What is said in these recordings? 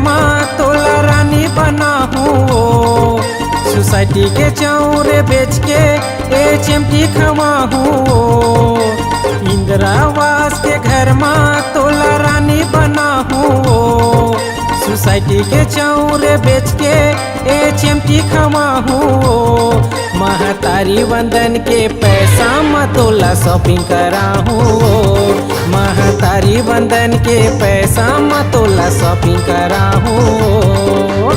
में तोला रानी बना हूँ। सोसाइटी के चौरे बेच के चिमटी खवा हूँ। इंदिरावास के घर में तोला रानी बना हूँ। सोसाइटी के चौरे बेच के चिमटी खवा हूँ। महतारी वंदन के पैसा में तोला शॉपिंग करा हूँ। महतारी वंदन के पैसा में तोला शॉपिंग करा हूँ।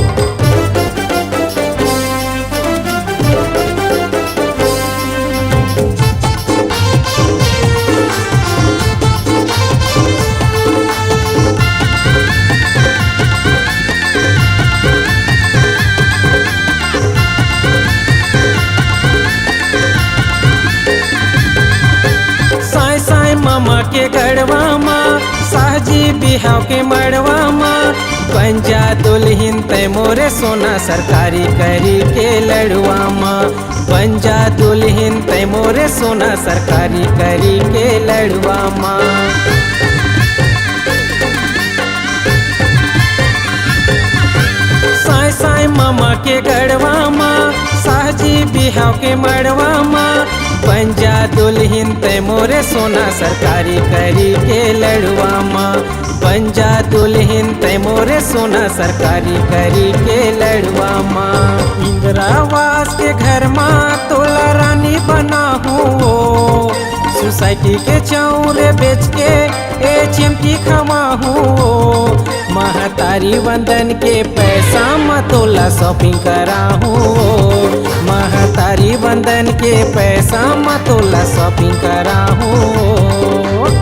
मामा के गढ़वा माँ साहजी बिहाव के मड़वा माँ पंजा दुल्हिन तय मोरे सोना सरकारी करी के लड़वा माँ। पंजा दुल्हिन तय मोरे सोना सरकारी करी के लड़वा माँ। साई साई मामा के गढ़वा माँ साहजी बिहाव के मड़वा माँ पंजा दुल्हिन तय मोरे सोना सरकारी करी के लड़वा माँ। पंजा दुल्हिन तय मोरे सोना सरकारी करी के लड़वा माँ। इंदिरावास के घर में तोला रानी बना हूँ। सोसाइटी के चौरे बेच के चिमटी खवा हूँ। महतारी वंदन के पैसा में तोला शॉपिंग करा हूँ। महतारी वंदन के पैसा में तोला शॉपिंग करा हूँ।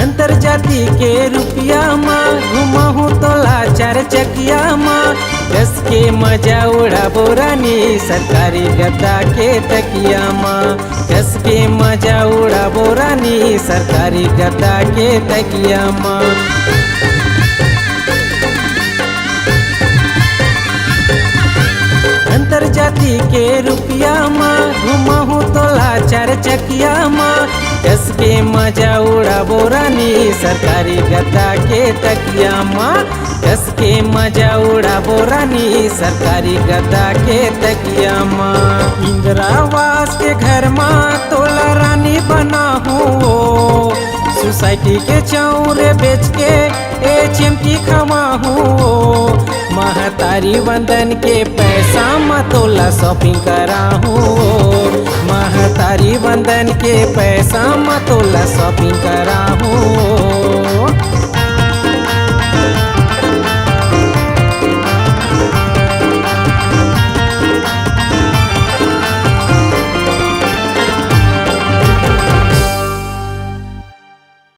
अंतर्जाती के रुपया माँ घुमाहूँ तोला चार चकिया माँ। दस के मजा उड़ा बोरानी सरकारी गद्दा के तकिया माँ। दस के मजा उड़ा बोरानी सरकारी गद्दा के तकिया माँ। अंतर्जाती के रुपया माँ घुमाहूँ तोला चार चकिया माँ। दस के मजा उड़ा बोरानी सरकारी गद्दा के तकिया माँ। दस के मजा उड़ा बोरानी सरकारी गद्दा के तकिया माँ। इंदिरावास के घर में तोला रानी बना हूँ। सोसाइटी के चौरे बेच के चिमटी खवा हूँ। महतारी वंदन के पैसा में तोला शॉपिंग करा हूँ। महतारी वंदन के पैसा में तोला शॉपिंग करा हूँ।